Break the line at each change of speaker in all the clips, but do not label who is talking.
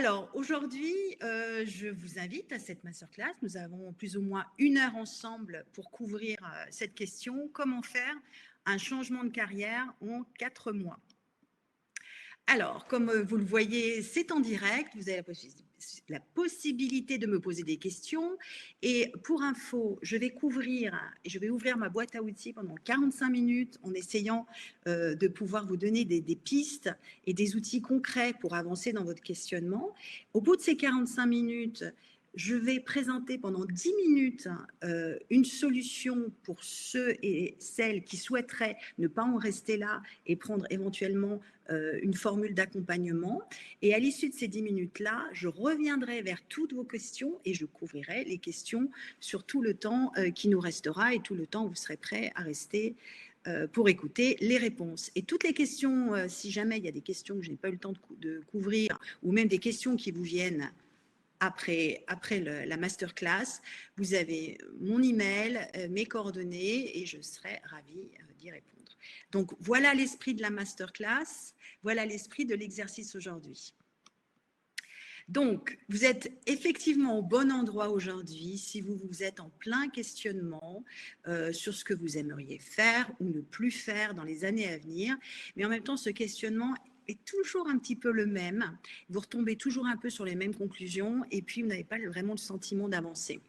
Alors, aujourd'hui, je vous invite à cette masterclass. Nous avons plus ou moins 1 heure ensemble pour couvrir cette question. Comment faire un changement de carrière en 4 mois? Alors, comme vous le voyez, c'est en direct. Vous avez la possibilité de me poser des questions. Et pour info, je vais ouvrir ma boîte à outils pendant 45 minutes en essayant de pouvoir vous donner des pistes et des outils concrets pour avancer dans votre questionnement. Au bout de ces 45 minutes, je vais présenter pendant 10 minutes une solution pour ceux et celles qui souhaiteraient ne pas en rester là et prendre éventuellement une formule d'accompagnement. Et à l'issue de ces 10 minutes-là, je reviendrai vers toutes vos questions et je couvrirai les questions sur tout le temps qui nous restera et tout le temps où vous serez prêts à rester pour écouter les réponses. Et toutes les questions, si jamais il y a des questions que je n'ai pas eu le temps de couvrir ou même des questions qui vous viennent après la masterclass, vous avez mon email, mes coordonnées et je serai ravie d'y répondre. Donc, voilà l'esprit de la masterclass, voilà l'esprit de l'exercice aujourd'hui. Donc, vous êtes effectivement au bon endroit aujourd'hui si vous êtes en plein questionnement sur ce que vous aimeriez faire ou ne plus faire dans les années à venir. Mais en même temps, ce questionnement est toujours un petit peu le même. Vous retombez toujours un peu sur les mêmes conclusions et puis vous n'avez pas vraiment le sentiment d'avancer.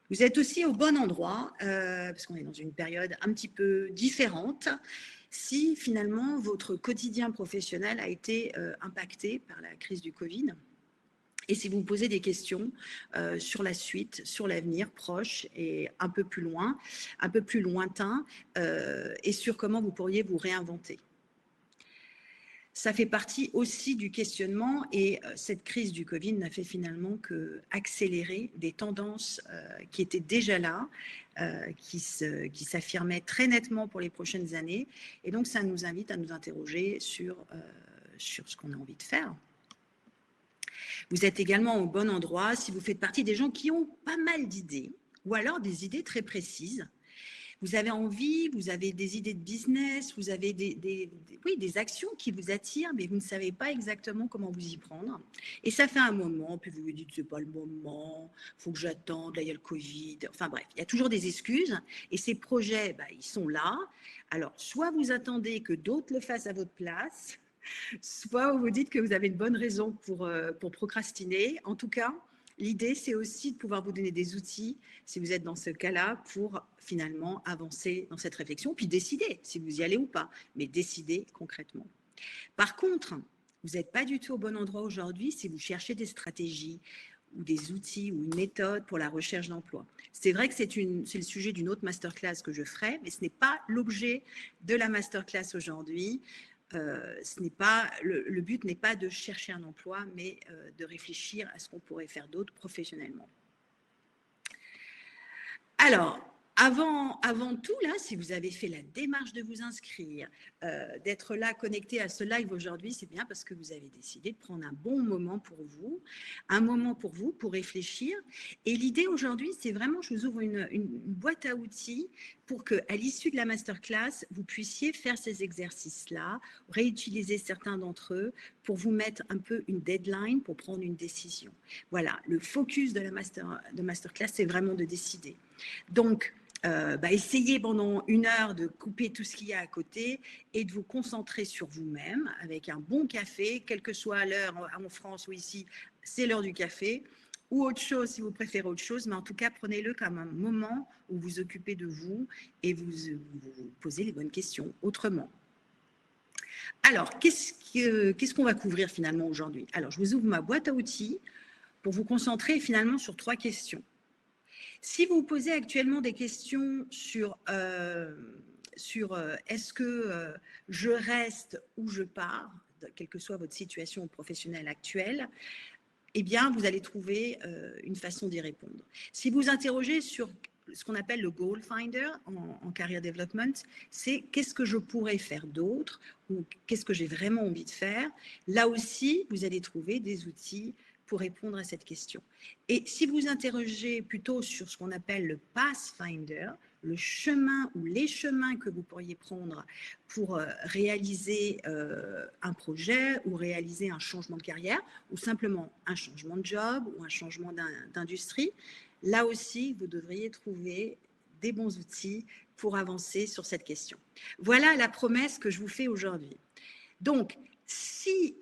Vous êtes aussi au bon endroit parce qu'on est dans une période un petit peu différente. Si finalement votre quotidien professionnel a été impacté par la crise du Covid, et si vous vous posez des questions sur la suite, sur l'avenir proche et un peu plus loin, un peu plus lointain, et sur comment vous pourriez vous réinventer. Ça fait partie aussi du questionnement et cette crise du Covid n'a fait finalement qu'accélérer des tendances qui étaient déjà là, qui s'affirmaient très nettement pour les prochaines années. Et donc, ça nous invite à nous interroger sur ce qu'on a envie de faire. Vous êtes également au bon endroit si vous faites partie des gens qui ont pas mal d'idées ou alors des idées très précises. Vous avez envie, vous avez des idées de business, vous avez des actions qui vous attirent, mais vous ne savez pas exactement comment vous y prendre. Et ça fait un moment, puis vous vous dites, c'est pas le moment, il faut que j'attende, là il y a le Covid. Enfin bref, il y a toujours des excuses. Et ces projets, ils sont là. Alors, soit vous attendez que d'autres le fassent à votre place, soit vous vous dites que vous avez une bonne raison pour procrastiner. En tout cas, l'idée, c'est aussi de pouvoir vous donner des outils, si vous êtes dans ce cas-là, pour finalement avancer dans cette réflexion, puis décider si vous y allez ou pas, mais décider concrètement. Par contre, vous n'êtes pas du tout au bon endroit aujourd'hui si vous cherchez des stratégies ou des outils ou une méthode pour la recherche d'emploi. C'est vrai que c'est le sujet d'une autre masterclass que je ferai, mais ce n'est pas l'objet de la masterclass aujourd'hui. Le but n'est pas de chercher un emploi, mais de réfléchir à ce qu'on pourrait faire d'autre professionnellement. Alors, avant tout, là, si vous avez fait la démarche de vous inscrire, d'être là connecté à ce live aujourd'hui, c'est bien parce que vous avez décidé de prendre un bon moment pour vous, pour réfléchir. Et l'idée aujourd'hui, c'est vraiment, je vous ouvre une boîte à outils pour qu'à l'issue de la masterclass, vous puissiez faire ces exercices-là, réutiliser certains d'entre eux pour vous mettre un peu une deadline pour prendre une décision. Voilà, le focus de la masterclass, c'est vraiment de décider. Donc, essayez pendant 1 heure de couper tout ce qu'il y a à côté et de vous concentrer sur vous-même avec un bon café, quelle que soit l'heure en France ou ici, c'est l'heure du café, ou autre chose si vous préférez autre chose, mais en tout cas, prenez-le comme un moment où vous occupez de vous et vous posez les bonnes questions autrement. Alors, qu'est-ce qu'on va couvrir finalement aujourd'hui? Alors, je vous ouvre ma boîte à outils pour vous concentrer finalement sur 3 questions. Si vous vous posez actuellement des questions sur est-ce que je reste ou je pars, quelle que soit votre situation professionnelle actuelle, eh bien, vous allez trouver une façon d'y répondre. Si vous interrogez sur ce qu'on appelle le Goal Finder en Career Development, c'est qu'est-ce que je pourrais faire d'autre ou qu'est-ce que j'ai vraiment envie de faire. Là aussi, vous allez trouver des outils pour répondre à cette question. Et si vous interrogez plutôt sur ce qu'on appelle le Pathfinder, le chemin ou les chemins que vous pourriez prendre pour réaliser un projet ou réaliser un changement de carrière ou simplement un changement de job ou un changement d'industrie. Là aussi, vous devriez trouver des bons outils pour avancer sur cette question. Voilà la promesse que je vous fais aujourd'hui. Donc, si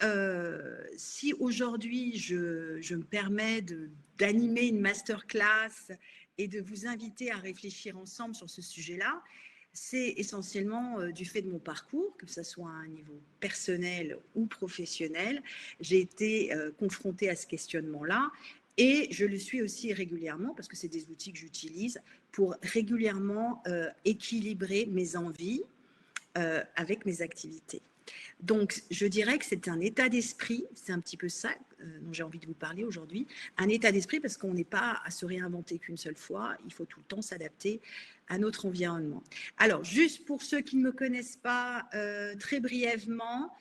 aujourd'hui je me permets d'animer une masterclass et de vous inviter à réfléchir ensemble sur ce sujet-là, c'est essentiellement du fait de mon parcours, que ce soit à un niveau personnel ou professionnel. J'ai été confrontée à ce questionnement-là et je le suis aussi régulièrement parce que c'est des outils que j'utilise pour régulièrement équilibrer mes envies avec mes activités. Donc, je dirais que c'est un état d'esprit, c'est un petit peu ça dont j'ai envie de vous parler aujourd'hui, un état d'esprit parce qu'on n'est pas à se réinventer qu'une seule fois, il faut tout le temps s'adapter à notre environnement. Alors, juste pour ceux qui ne me connaissent pas, très brièvement,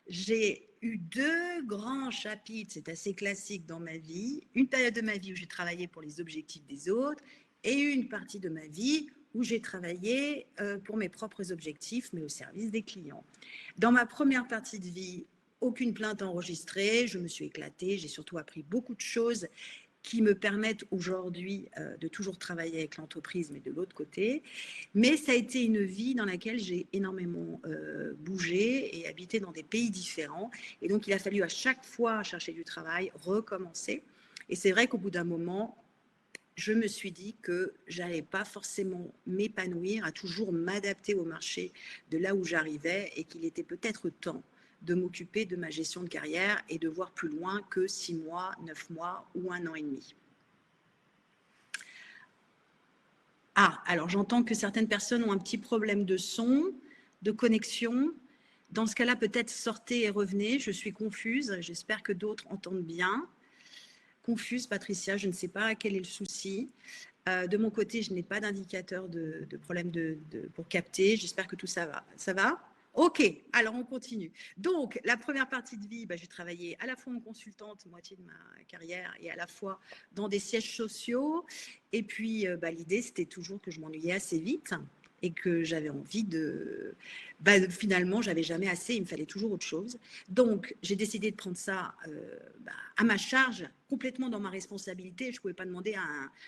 j'ai eu 2 grands chapitres, c'est assez classique dans ma vie, une période de ma vie où j'ai travaillé pour les objectifs des autres et une partie de ma vie où j'ai travaillé pour mes propres objectifs, mais au service des clients. Dans ma première partie de vie, aucune plainte enregistrée, je me suis éclatée, j'ai surtout appris beaucoup de choses qui me permettent aujourd'hui de toujours travailler avec l'entreprise, mais de l'autre côté. Mais ça a été une vie dans laquelle j'ai énormément bougé et habité dans des pays différents. Et donc, il a fallu à chaque fois chercher du travail, recommencer. Et c'est vrai qu'au bout d'un moment, je me suis dit que j'allais pas forcément m'épanouir, à toujours m'adapter au marché de là où j'arrivais et qu'il était peut-être temps de m'occuper de ma gestion de carrière et de voir plus loin que 6 mois, 9 mois ou 1 an et demi. Ah, alors j'entends que certaines personnes ont un petit problème de son, de connexion. Dans ce cas-là, peut-être sortez et revenez. Je suis confuse. J'espère que d'autres entendent bien. Confuse, Patricia, je ne sais pas quel est le souci. De mon côté, je n'ai pas d'indicateur de problème pour capter. J'espère que tout ça va. Ça va? Ok, alors on continue. Donc, la première partie de vie, j'ai travaillé à la fois en consultante, moitié de ma carrière, et à la fois dans des sièges sociaux. Et puis, l'idée, c'était toujours que je m'ennuyais assez vite et que j'avais envie de... finalement, j'avais jamais assez, il me fallait toujours autre chose. Donc, j'ai décidé de prendre ça à ma charge, complètement dans ma responsabilité. Je ne pouvais pas demander à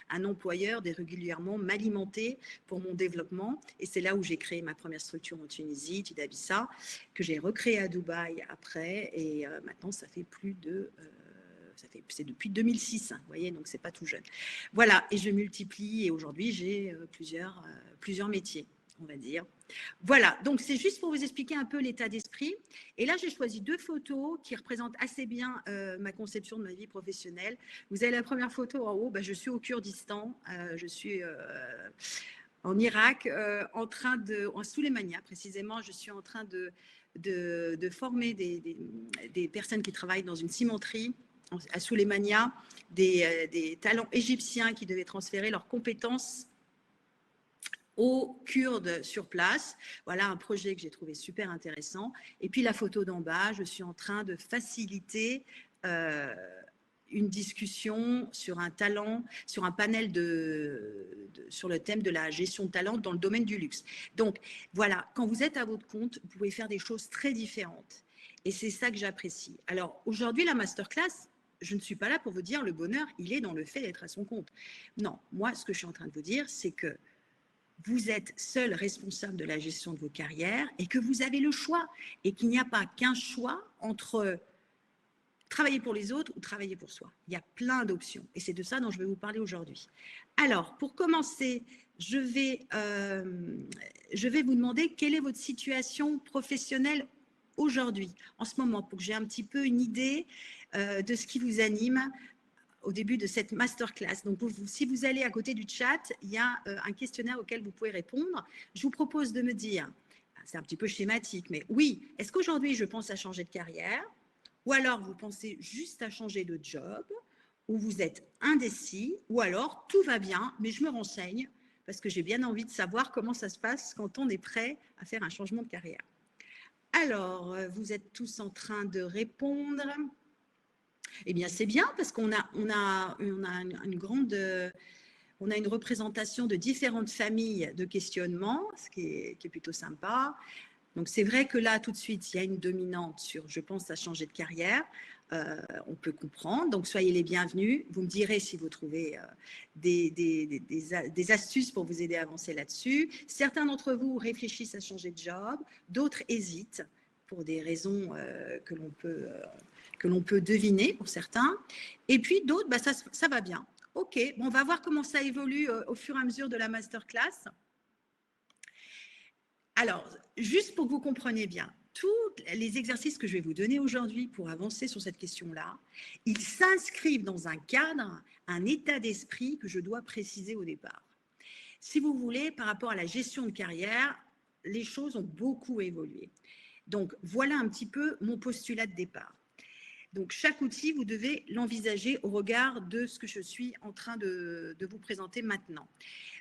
un employeur de régulièrement m'alimenter pour mon développement. Et c'est là où j'ai créé ma première structure en Tunisie, Tidabissa, que j'ai recréée à Dubaï après. Et maintenant, ça fait plus de... c'est depuis 2006, hein, vous voyez, donc c'est pas tout jeune. Voilà, et je multiplie et aujourd'hui j'ai plusieurs métiers, on va dire. Voilà, donc c'est juste pour vous expliquer un peu l'état d'esprit. Et là, j'ai choisi 2 photos qui représentent assez bien ma conception de ma vie professionnelle. Vous avez la première photo en haut, je suis au Kurdistan, je suis en Irak, en train de, en Souleymania précisément, je suis en train de former des personnes qui travaillent dans une cimenterie à Souleymania, des talents égyptiens qui devaient transférer leurs compétences aux Kurdes sur place. Voilà un projet que j'ai trouvé super intéressant. Et puis la photo d'en bas, je suis en train de faciliter une discussion sur un talent, sur un panel sur le thème de la gestion de talent dans le domaine du luxe. Donc voilà, quand vous êtes à votre compte, vous pouvez faire des choses très différentes. Et c'est ça que j'apprécie. Alors aujourd'hui, la masterclass, je ne suis pas là pour vous dire le bonheur, il est dans le fait d'être à son compte. Non, moi, ce que je suis en train de vous dire, c'est que vous êtes seul responsable de la gestion de vos carrières et que vous avez le choix et qu'il n'y a pas qu'un choix entre travailler pour les autres ou travailler pour soi. Il y a plein d'options et c'est de ça dont je vais vous parler aujourd'hui. Alors, pour commencer, je vais vous demander quelle est votre situation professionnelle aujourd'hui, en ce moment, pour que j'ai un petit peu une idée de ce qui vous anime au début de cette masterclass. Donc, si vous allez à côté du chat, il y a un questionnaire auquel vous pouvez répondre. Je vous propose de me dire, c'est un petit peu schématique, mais oui, est-ce qu'aujourd'hui, je pense à changer de carrière? Ou alors, vous pensez juste à changer de job? Ou vous êtes indécis? Ou alors, tout va bien, mais je me renseigne parce que j'ai bien envie de savoir comment ça se passe quand on est prêt à faire un changement de carrière. Alors, vous êtes tous en train de répondre. Eh bien, c'est bien parce qu'on a une grande On a une représentation de différentes familles de questionnement, ce qui est plutôt sympa. Donc, c'est vrai que là, tout de suite, il y a une dominante sur « je pense à changer de carrière ». On peut comprendre. Donc, soyez les bienvenus. Vous me direz si vous trouvez des astuces pour vous aider à avancer là-dessus. Certains d'entre vous réfléchissent à changer de job, d'autres hésitent pour des raisons que l'on peut deviner pour certains. Et puis, d'autres, bah, ça va bien. OK, bon, on va voir comment ça évolue au fur et à mesure de la masterclass. Alors, juste pour que vous compreniez bien, tous les exercices que je vais vous donner aujourd'hui pour avancer sur cette question-là, ils s'inscrivent dans un cadre, un état d'esprit que je dois préciser au départ. Si vous voulez, par rapport à la gestion de carrière, les choses ont beaucoup évolué. Donc, voilà un petit peu mon postulat de départ. Donc, chaque outil, vous devez l'envisager au regard de ce que je suis en train de vous présenter maintenant.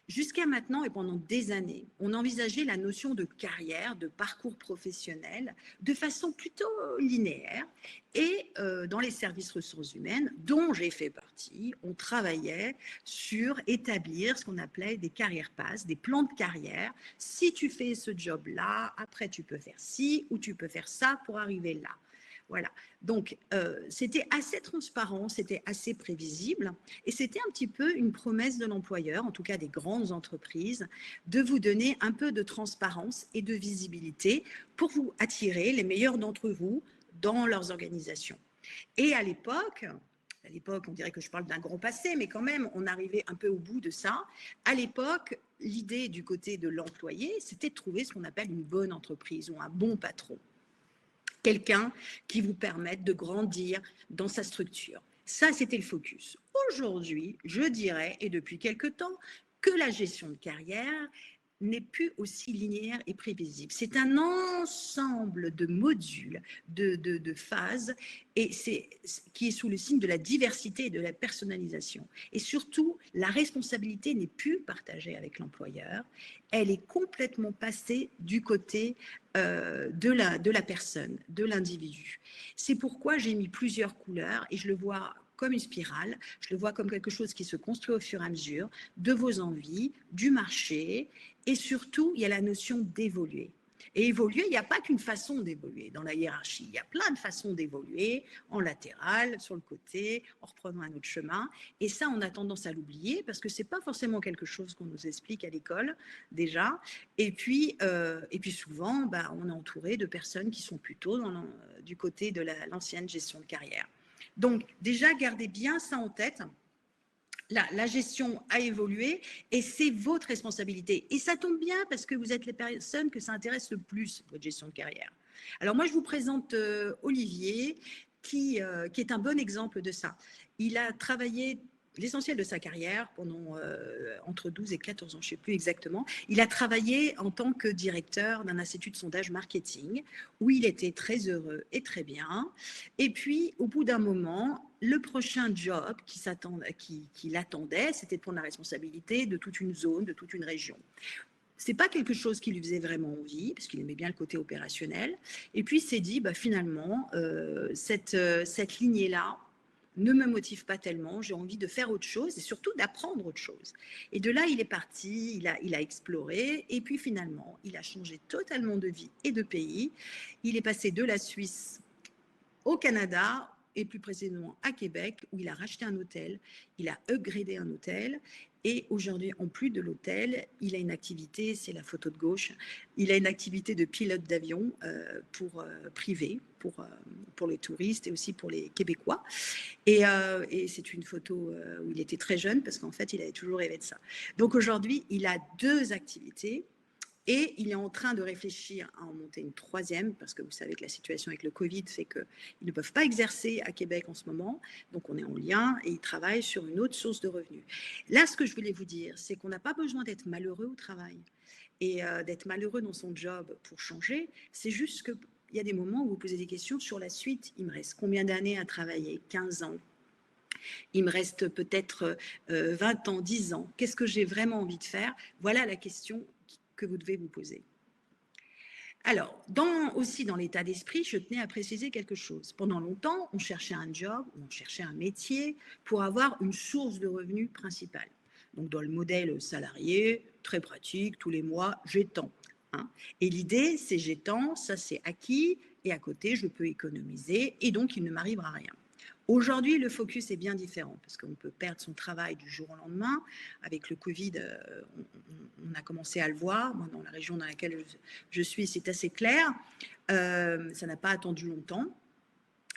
Jusqu'à maintenant et pendant des années, on envisageait la notion de carrière, de parcours professionnel de façon plutôt linéaire. Et dans les services ressources humaines, dont j'ai fait partie, on travaillait sur établir ce qu'on appelait des carrières paths, des plans de carrière. Si tu fais ce job-là, après tu peux faire ci ou tu peux faire ça pour arriver là. Voilà, donc c'était assez transparent, c'était assez prévisible et c'était un petit peu une promesse de l'employeur, en tout cas des grandes entreprises, de vous donner un peu de transparence et de visibilité pour vous attirer les meilleurs d'entre vous dans leurs organisations. Et à l'époque, on dirait que je parle d'un grand passé, mais quand même, on arrivait un peu au bout de ça. À l'époque, l'idée du côté de l'employé, c'était de trouver ce qu'on appelle une bonne entreprise ou un bon patron. Quelqu'un qui vous permette de grandir dans sa structure. Ça, c'était le focus. Aujourd'hui, je dirais, et depuis quelque temps, que la gestion de carrière n'est plus aussi linéaire et prévisible. C'est un ensemble de modules, de phases, et qui est sous le signe de la diversité et de la personnalisation. Et surtout, la responsabilité n'est plus partagée avec l'employeur, elle est complètement passée du côté de la personne, de l'individu. C'est pourquoi j'ai mis plusieurs couleurs et je le vois comme une spirale, je le vois comme quelque chose qui se construit au fur et à mesure de vos envies, du marché, et surtout, il y a la notion d'évoluer. Et évoluer, il n'y a pas qu'une façon d'évoluer dans la hiérarchie, il y a plein de façons d'évoluer, en latéral, sur le côté, en reprenant un autre chemin. Et ça, on a tendance à l'oublier parce que ce n'est pas forcément quelque chose qu'on nous explique à l'école déjà. Et puis souvent, bah, on est entouré de personnes qui sont plutôt du côté de l'ancienne gestion de carrière. Donc déjà, gardez bien ça en tête. La gestion a évolué et c'est votre responsabilité. Et ça tombe bien parce que vous êtes les personnes que ça intéresse le plus, votre gestion de carrière. Alors moi, je vous présente Olivier, qui est un bon exemple de ça. Il a travaillé l'essentiel de sa carrière pendant entre 12 et 14 ans, je ne sais plus exactement. Il a travaillé en tant que directeur d'un institut de sondage marketing où il était très heureux et très bien. Et puis, au bout d'un moment, le prochain job qui l'attendait, c'était de prendre la responsabilité de toute une zone, de toute une région. Ce n'est pas quelque chose qui lui faisait vraiment envie, parce qu'il aimait bien le côté opérationnel. Et puis, il s'est dit, bah, finalement, cette lignée-là ne me motive pas tellement, j'ai envie de faire autre chose et surtout d'apprendre autre chose. Et de là, il est parti, il a exploré et puis finalement, il a changé totalement de vie et de pays. Il est passé de la Suisse au Canada et plus précisément à Québec où il a racheté un hôtel, il a upgradé un hôtel et aujourd'hui, en plus de l'hôtel, il a une activité, c'est la photo de gauche, il a une activité de pilote d'avion privé pour les touristes et aussi pour les Québécois. Et c'est une photo où il était très jeune parce qu'en fait, il avait toujours rêvé de ça. Donc aujourd'hui, il a 2 activités. Et il est en train de réfléchir à en monter une 3e, parce que vous savez que la situation avec le Covid fait qu'ils ne peuvent pas exercer à Québec en ce moment. Donc, on est en lien et il travaille sur une autre source de revenus. Là, ce que je voulais vous dire, c'est qu'on n'a pas besoin d'être malheureux au travail et d'être malheureux dans son job pour changer. C'est juste qu'il y a des moments où vous posez des questions sur la suite. Il me reste combien d'années à travailler? 15 ans. Il me reste peut-être 20 ans, 10 ans. Qu'est-ce que j'ai vraiment envie de faire? Voilà la question que vous devez vous poser. Alors, aussi dans l'état d'esprit, je tenais à préciser quelque chose. Pendant longtemps, on cherchait un job, on cherchait un métier pour avoir une source de revenus principale. Donc, dans le modèle salarié, très pratique, tous les mois, j'ai tant. Hein. Et l'idée, c'est j'ai tant, ça c'est acquis, et à côté, je peux économiser, et donc il ne m'arrivera rien. Aujourd'hui, le focus est bien différent parce qu'on peut perdre son travail du jour au lendemain. Avec le Covid, on a commencé à le voir. Moi, dans la région dans laquelle je suis, c'est assez clair. Ça n'a pas attendu longtemps.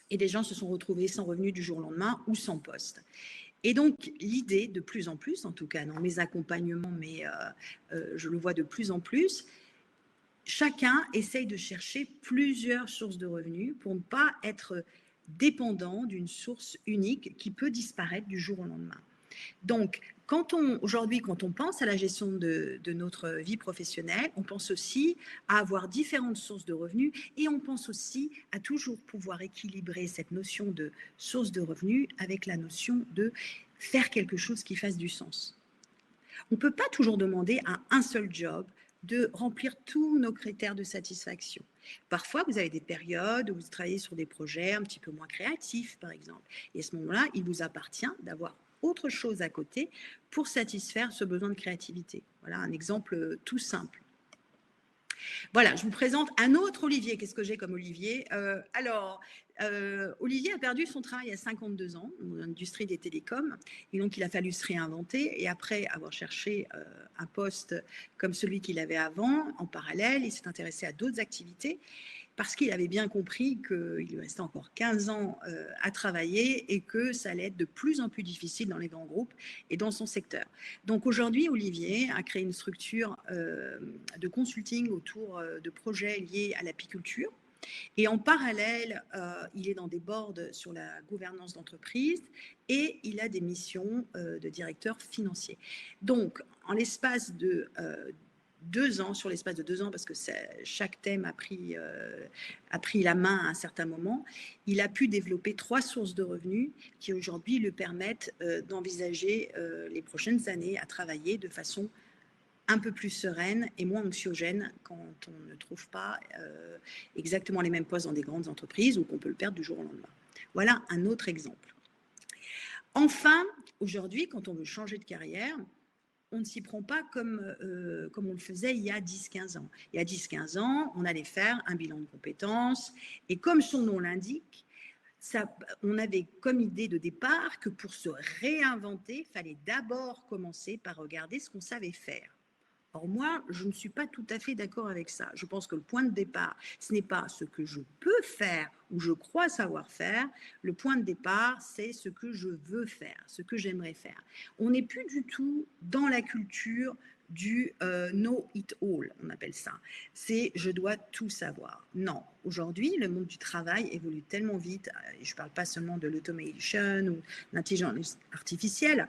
Et des gens se sont retrouvés sans revenu du jour au lendemain ou sans poste. Et donc, l'idée, de plus en plus, en tout cas dans mes accompagnements, mais je le vois de plus en plus, chacun essaye de chercher plusieurs sources de revenus pour ne pas être dépendant d'une source unique qui peut disparaître du jour au lendemain. Donc, aujourd'hui, quand on pense à la gestion de notre vie professionnelle, on pense aussi à avoir différentes sources de revenus et on pense aussi à toujours pouvoir équilibrer cette notion de source de revenus avec la notion de faire quelque chose qui fasse du sens. On ne peut pas toujours demander à un seul job de remplir tous nos critères de satisfaction. Parfois, vous avez des périodes où vous travaillez sur des projets un petit peu moins créatifs, par exemple. Et à ce moment-là, il vous appartient d'avoir autre chose à côté pour satisfaire ce besoin de créativité. Voilà un exemple tout simple. Voilà, je vous présente un autre Olivier. Qu'est-ce que j'ai comme Olivier? Olivier a perdu son travail à 52 ans dans l'industrie des télécoms. Et donc, il a fallu se réinventer. Et après avoir cherché un poste comme celui qu'il avait avant, en parallèle, il s'est intéressé à d'autres activités parce qu'il avait bien compris qu'il lui restait encore 15 ans à travailler et que ça allait être de plus en plus difficile dans les grands groupes et dans son secteur. Donc aujourd'hui, Olivier a créé une structure de consulting autour de projets liés à l'apiculture. Et en parallèle, il est dans des boards sur la gouvernance d'entreprise et il a des missions de directeur financier. Donc, en l'espace de 2 ans, sur l'espace de 2 ans, parce que chaque thème a pris la main à un certain moment, il a pu développer 3 sources de revenus qui aujourd'hui lui permettent d'envisager les prochaines années à travailler de façon un peu plus sereine et moins anxiogène quand on ne trouve pas exactement les mêmes postes dans des grandes entreprises ou qu'on peut le perdre du jour au lendemain. Voilà un autre exemple. Enfin, aujourd'hui, quand on veut changer de carrière, on ne s'y prend pas comme on le faisait il y a 10-15 ans. Il y a 10-15 ans, on allait faire un bilan de compétences et comme son nom l'indique, on avait comme idée de départ que pour se réinventer, il fallait d'abord commencer par regarder ce qu'on savait faire. Or, moi, je ne suis pas tout à fait d'accord avec ça. Je pense que le point de départ, ce n'est pas ce que je peux faire ou je crois savoir faire. Le point de départ, c'est ce que je veux faire, ce que j'aimerais faire. On n'est plus du tout dans la culture du know it all, on appelle ça. C'est je dois tout savoir. Non, aujourd'hui, le monde du travail évolue tellement vite, et je ne parle pas seulement de l'automation ou de l'intelligence artificielle,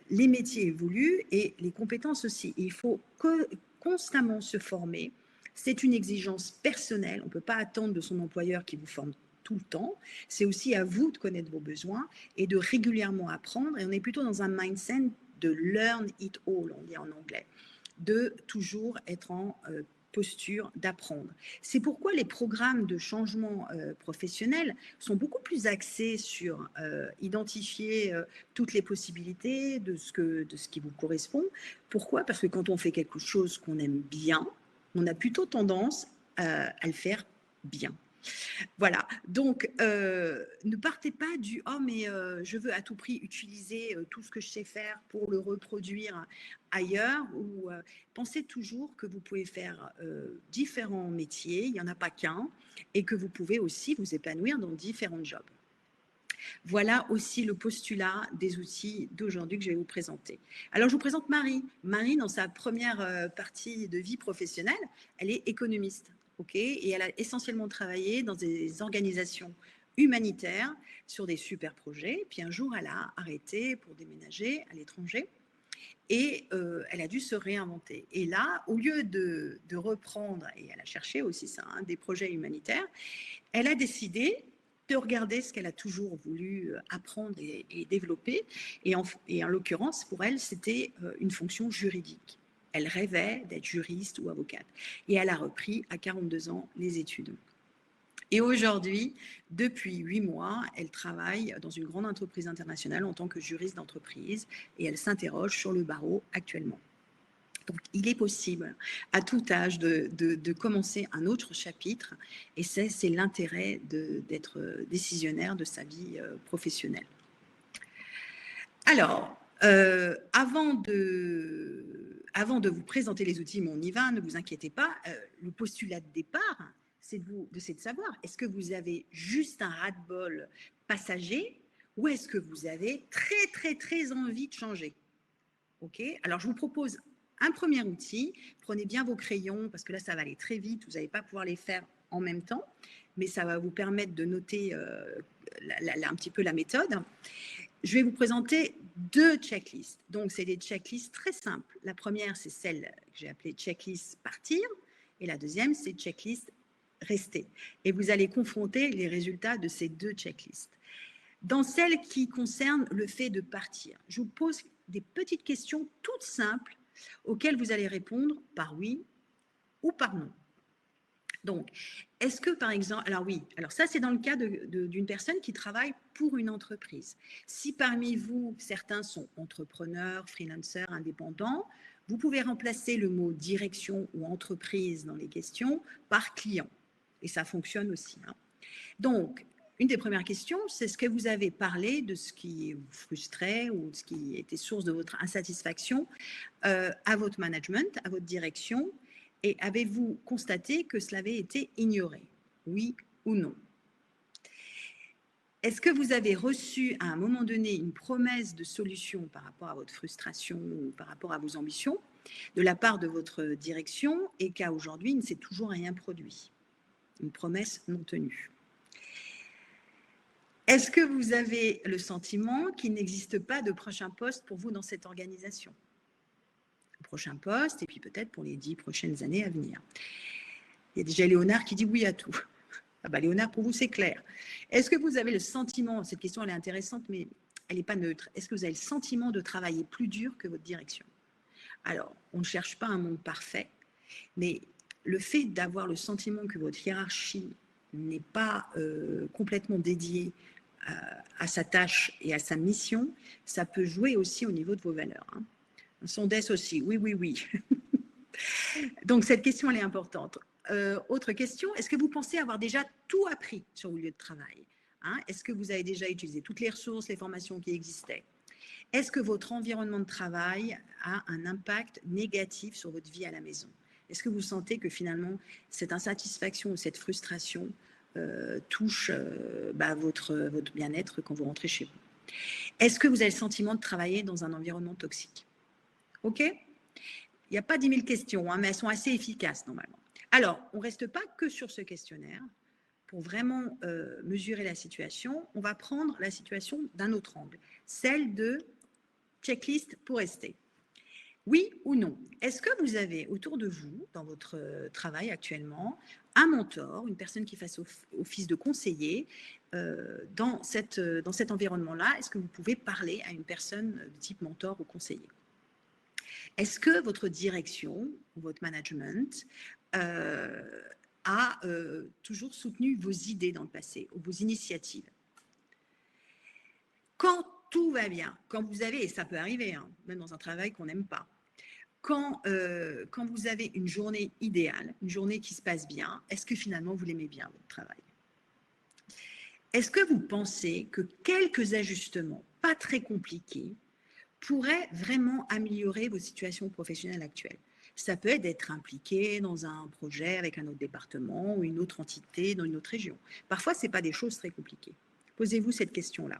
les métiers évoluent et les compétences aussi. Et il faut constamment se former. C'est une exigence personnelle. On ne peut pas attendre de son employeur qu'il vous forme tout le temps. C'est aussi à vous de connaître vos besoins et de régulièrement apprendre. Et on est plutôt dans un mindset de learn it all, on dit en anglais, de toujours être en posture d'apprendre. C'est pourquoi les programmes de changement professionnel sont beaucoup plus axés sur identifier toutes les possibilités de ce qui vous correspond. Pourquoi? Parce que quand on fait quelque chose qu'on aime bien, on a plutôt tendance à le faire bien. Voilà, donc ne partez pas du « oh mais je veux à tout prix utiliser tout ce que je sais faire pour le reproduire ailleurs » ou pensez toujours que vous pouvez faire différents métiers, il n'y en a pas qu'un, et que vous pouvez aussi vous épanouir dans différents jobs. Voilà aussi le postulat des outils d'aujourd'hui que je vais vous présenter. Alors, je vous présente Marie. Marie, dans sa première partie de vie professionnelle, elle est économiste. Et elle a essentiellement travaillé dans des organisations humanitaires sur des super projets. Puis un jour, elle a arrêté pour déménager à l'étranger et elle a dû se réinventer. Et là, au lieu de reprendre, et elle a cherché aussi ça, des projets humanitaires, elle a décidé de regarder ce qu'elle a toujours voulu apprendre et développer. Et en l'occurrence, pour elle, c'était une fonction juridique. Elle rêvait d'être juriste ou avocate. Et elle a repris à 42 ans les études. Et aujourd'hui, depuis 8 mois, elle travaille dans une grande entreprise internationale en tant que juriste d'entreprise et elle s'interroge sur le barreau actuellement. Donc, il est possible à tout âge de commencer un autre chapitre et c'est l'intérêt d'être décisionnaire de sa vie professionnelle. Alors, avant de vous présenter les outils, mais on y va, ne vous inquiétez pas, le postulat de départ, c'est de savoir, est-ce que vous avez juste un ras-de-bol passager ou est-ce que vous avez très, très, très envie de changer? OK? Alors, je vous propose un premier outil. Prenez bien vos crayons parce que là, ça va aller très vite. Vous n'allez pas pouvoir les faire en même temps, mais ça va vous permettre de noter un petit peu la méthode. Je vais vous présenter 2 checklists. Donc, c'est des checklists très simples. La première, c'est celle que j'ai appelée checklist partir et la deuxième, c'est checklist rester. Et vous allez confronter les résultats de ces 2 checklists. Dans celle qui concerne le fait de partir, je vous pose des petites questions toutes simples auxquelles vous allez répondre par oui ou par non. Donc, est-ce que par exemple, alors ça c'est dans le cas d'une personne qui travaille pour une entreprise. Si parmi vous, certains sont entrepreneurs, freelancers, indépendants, vous pouvez remplacer le mot direction ou entreprise dans les questions par client. Et ça fonctionne aussi. Donc, une des premières questions, c'est ce que vous avez parlé de ce qui vous frustrait ou de ce qui était source de votre insatisfaction à votre management, à votre direction, et avez-vous constaté que cela avait été ignoré? Oui ou non? Est-ce que vous avez reçu à un moment donné une promesse de solution par rapport à votre frustration ou par rapport à vos ambitions de la part de votre direction et qu'à aujourd'hui, il ne s'est toujours rien produit? Une promesse non tenue. Est-ce que vous avez le sentiment qu'il n'existe pas de prochain poste pour vous dans cette organisation? Prochain poste, et puis peut-être pour les 10 prochaines années à venir. Il y a déjà Léonard qui dit oui à tout. Ah bah Léonard, pour vous, c'est clair. Est-ce que vous avez le sentiment, cette question elle est intéressante, mais elle n'est pas neutre, est-ce que vous avez le sentiment de travailler plus dur que votre direction? Alors, on ne cherche pas un monde parfait, mais le fait d'avoir le sentiment que votre hiérarchie n'est pas complètement dédiée à sa tâche et à sa mission, ça peut jouer aussi au niveau de vos valeurs. Sondès aussi, oui, oui, oui. Donc, cette question, elle est importante. Autre question, est-ce que vous pensez avoir déjà tout appris sur vos lieux de travail? Est-ce que vous avez déjà utilisé toutes les ressources, les formations qui existaient? Est-ce que votre environnement de travail a un impact négatif sur votre vie à la maison? Est-ce que vous sentez que finalement, cette insatisfaction ou cette frustration touche votre bien-être quand vous rentrez chez vous? Est-ce que vous avez le sentiment de travailler dans un environnement toxique? OK? Il n'y a pas 10 000 questions, mais elles sont assez efficaces normalement. Alors, on ne reste pas que sur ce questionnaire. Pour vraiment mesurer la situation, on va prendre la situation d'un autre angle, celle de checklist pour rester. Oui ou non? Est-ce que vous avez autour de vous, dans votre travail actuellement, un mentor, une personne qui fasse office de conseiller dans cet environnement-là? Est-ce que vous pouvez parler à une personne de type mentor ou conseiller? Est-ce que votre direction ou votre management a toujours soutenu vos idées dans le passé ou vos initiatives? Quand tout va bien, quand vous avez, et ça peut arriver, même dans un travail qu'on n'aime pas, quand vous avez une journée idéale, une journée qui se passe bien, est-ce que finalement vous l'aimez bien, votre travail? Est-ce que vous pensez que quelques ajustements, pas très compliqués, pourraient vraiment améliorer vos situations professionnelles actuelles? Ça peut être d'être impliqué dans un projet avec un autre département ou une autre entité dans une autre région. Parfois, ce n'est pas des choses très compliquées. Posez-vous cette question-là.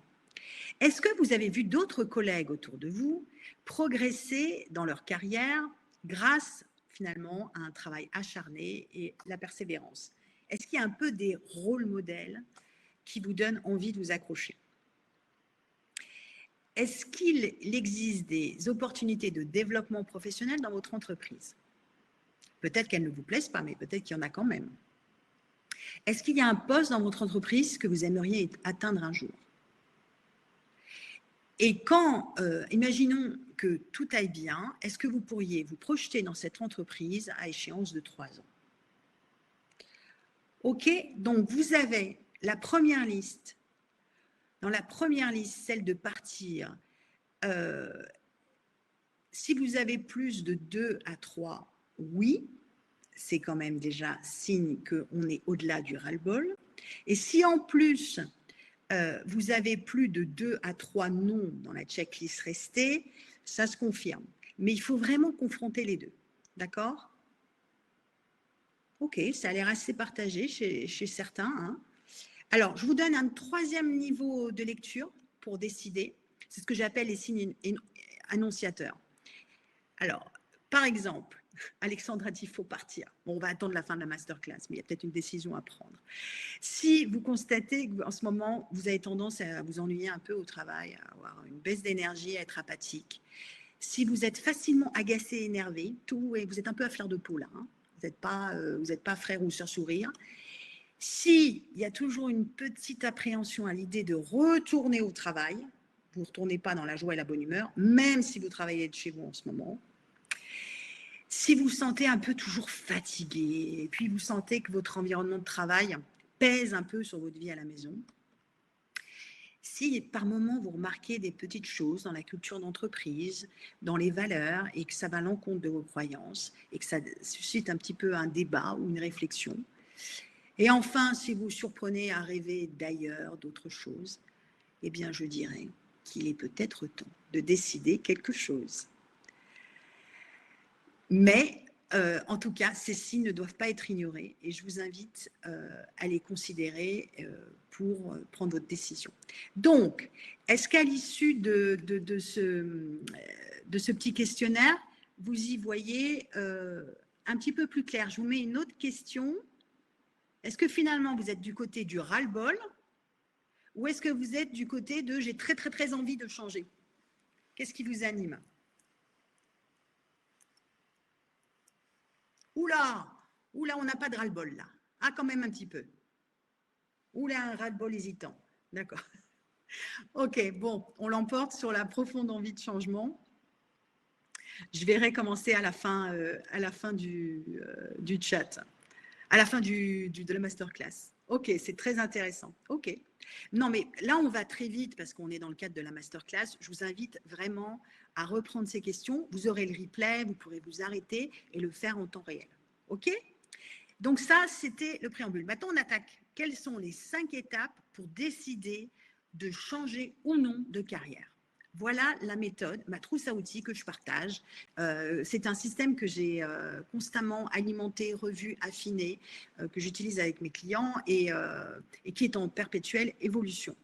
Est-ce que vous avez vu d'autres collègues autour de vous progresser dans leur carrière grâce finalement à un travail acharné et la persévérance? Est-ce qu'il y a un peu des rôles modèles qui vous donnent envie de vous accrocher? Est-ce qu'il existe des opportunités de développement professionnel dans votre entreprise? Peut-être qu'elles ne vous plaisent pas, mais peut-être qu'il y en a quand même. Est-ce qu'il y a un poste dans votre entreprise que vous aimeriez atteindre un jour? Et quand, imaginons que tout aille bien, est-ce que vous pourriez vous projeter dans cette entreprise à échéance de 3 ans? OK, donc vous avez la première liste. Dans la première liste, celle de partir, si vous avez plus de 2 à 3, oui, c'est quand même déjà signe qu'on est au-delà du ras-le-bol. Et si en plus, vous avez plus de 2 à 3 non dans la checklist restée, ça se confirme. Mais il faut vraiment confronter les deux. D'accord? Ok, ça a l'air assez partagé chez certains. Hein. Alors, je vous donne un troisième niveau de lecture pour décider. C'est ce que j'appelle les signes annonciateurs. Alors, par exemple, Alexandra dit qu'il faut partir. Bon, on va attendre la fin de la masterclass, mais il y a peut-être une décision à prendre. Si vous constatez qu'en ce moment, vous avez tendance à vous ennuyer un peu au travail, à avoir une baisse d'énergie, à être apathique, si vous êtes facilement agacé, énervé, tout, et vous êtes un peu à fleur de peau là, hein, vous n'êtes pas frère ou sœur sourire, s'il y a toujours une petite appréhension à l'idée de retourner au travail, vous ne retournez pas dans la joie et la bonne humeur, même si vous travaillez de chez vous en ce moment, si vous vous sentez un peu toujours fatigué, et puis vous sentez que votre environnement de travail pèse un peu sur votre vie à la maison, si par moment vous remarquez des petites choses dans la culture d'entreprise, dans les valeurs, et que ça va à l'encontre de vos croyances, et que ça suscite un petit peu un débat ou une réflexion, et enfin, si vous surprenez à rêver d'ailleurs, d'autres choses, eh bien je dirais qu'il est peut-être temps de décider quelque chose. Mais en tout cas, ces signes ne doivent pas être ignorés et je vous invite à les considérer pour prendre votre décision. Donc, est-ce qu'à l'issue de ce petit questionnaire, vous y voyez un petit peu plus clair? Je vous mets une autre question. Est-ce que finalement, vous êtes du côté du ras-le-bol ou est-ce que vous êtes du côté de « j'ai très, très, très envie de changer » ? Qu'est-ce qui vous anime ? Oula, on n'a pas de ras-le-bol là. Ah, quand même un petit peu. Oula, un ras-le-bol hésitant. D'accord. Ok, bon, on l'emporte sur la profonde envie de changement. Je verrai commencer à la fin du chat, à la fin de la masterclass. Ok, c'est très intéressant. Ok. Non, mais là, on va très vite parce qu'on est dans le cadre de la masterclass. Je vous invite vraiment à reprendre ces questions. Vous aurez le replay, vous pourrez vous arrêter et le faire en temps réel. OK ? Donc ça, c'était le préambule. Maintenant, on attaque. Quelles sont les 5 étapes pour décider de changer ou non de carrière ? Voilà la méthode, ma trousse à outils que je partage. C'est un système que j'ai constamment alimenté, revu, affiné, que j'utilise avec mes clients et qui est en perpétuelle évolution.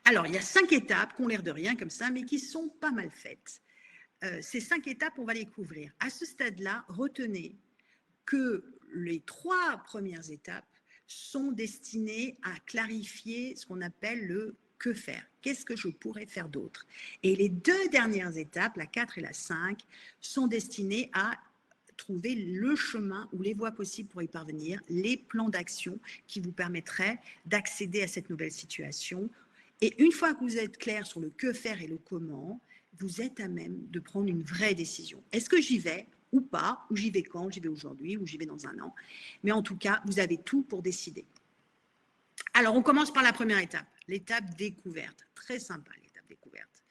Alors, il y a 5 étapes qui ont l'air de rien comme ça, mais qui sont pas mal faites. Ces 5 étapes, on va les couvrir. À ce stade-là, retenez que les 3 premières étapes sont destinées à clarifier ce qu'on appelle le que faire. Qu'est-ce que je pourrais faire d'autre? Et les 2 dernières étapes, la 4 et la 5, sont destinées à trouver le chemin ou les voies possibles pour y parvenir, les plans d'action qui vous permettraient d'accéder à cette nouvelle situation. Et une fois que vous êtes clair sur le que faire et le comment, vous êtes à même de prendre une vraie décision. Est-ce que j'y vais ou pas, ou j'y vais quand, j'y vais aujourd'hui, ou j'y vais dans un an. Mais en tout cas, vous avez tout pour décider. Alors, on commence par la première étape, l'étape découverte. Très sympa, l'étape découverte.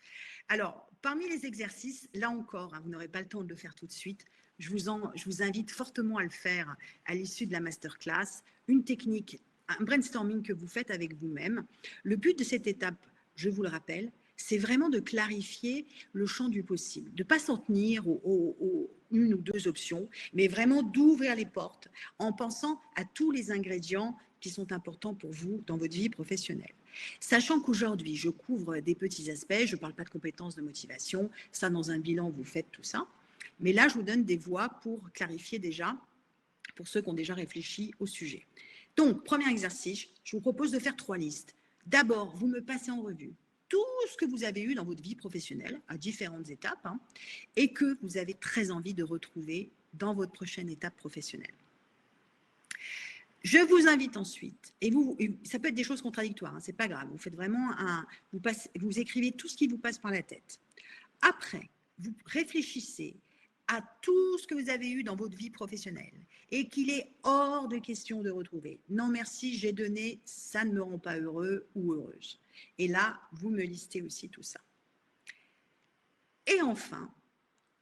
Alors, parmi les exercices, là encore, hein, vous n'aurez pas le temps de le faire tout de suite, je vous invite fortement à le faire à l'issue de la masterclass, une technique, un brainstorming que vous faites avec vous-même. Le but de cette étape, je vous le rappelle, c'est vraiment de clarifier le champ du possible, de ne pas s'en tenir aux une ou deux options, mais vraiment d'ouvrir les portes en pensant à tous les ingrédients qui sont importants pour vous dans votre vie professionnelle. Sachant qu'aujourd'hui, je couvre des petits aspects, je ne parle pas de compétences de motivation, ça dans un bilan, vous faites tout ça, mais là, je vous donne des voies pour clarifier déjà, pour ceux qui ont déjà réfléchi au sujet. Donc, premier exercice, je vous propose de faire 3 listes. D'abord, vous me passez en revue tout ce que vous avez eu dans votre vie professionnelle à différentes étapes et que vous avez très envie de retrouver dans votre prochaine étape professionnelle. Je vous invite ensuite, et ça peut être des choses contradictoires, c'est pas grave, vous faites vraiment vous écrivez tout ce qui vous passe par la tête. Après, vous réfléchissez à tout ce que vous avez eu dans votre vie professionnelle et qu'il est hors de question de retrouver. Non, merci, j'ai donné, ça ne me rend pas heureux ou heureuse. Et là, vous me listez aussi tout ça. Et enfin,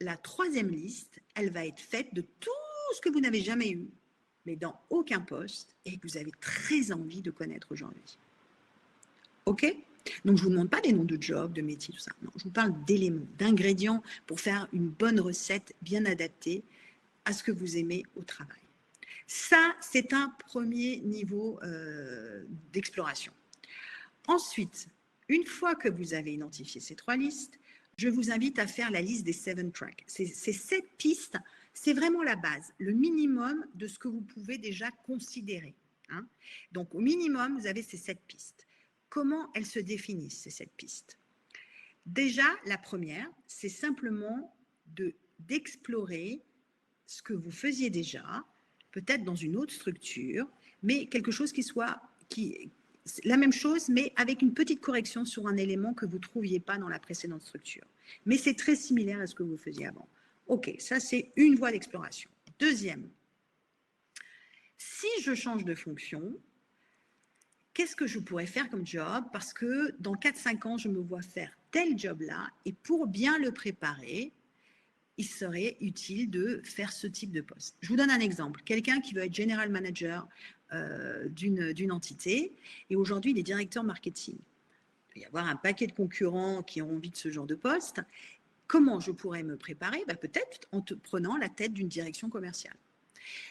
la troisième liste, elle va être faite de tout ce que vous n'avez jamais eu, mais dans aucun poste et que vous avez très envie de connaître aujourd'hui. OK? Donc, je ne vous demande pas des noms de jobs, de métiers, tout ça. Non, je vous parle d'éléments, d'ingrédients pour faire une bonne recette bien adaptée à ce que vous aimez au travail. Ça, c'est un premier niveau d'exploration. Ensuite, une fois que vous avez identifié ces 3 listes, je vous invite à faire la liste des 7 tracks. Ces 7 pistes, c'est vraiment la base, le minimum de ce que vous pouvez déjà considérer. Hein. Donc, au minimum, vous avez ces 7 pistes. Comment elles se définissent, ces 7 pistes? Déjà, la première, c'est simplement d'explorer ce que vous faisiez déjà, peut-être dans une autre structure, mais quelque chose la même chose, mais avec une petite correction sur un élément que vous ne trouviez pas dans la précédente structure. Mais c'est très similaire à ce que vous faisiez avant. OK, ça c'est une voie d'exploration. Deuxième, si je change de fonction, qu'est-ce que je pourrais faire comme job? Parce que dans 4-5 ans, je me vois faire tel job-là, et pour bien le préparer, il serait utile de faire ce type de poste. Je vous donne un exemple. Quelqu'un qui veut être general manager d'une entité, et aujourd'hui, il est directeur marketing. Il peut y avoir un paquet de concurrents qui ont envie de ce genre de poste. Comment je pourrais me préparer? Peut-être en prenant la tête d'une direction commerciale.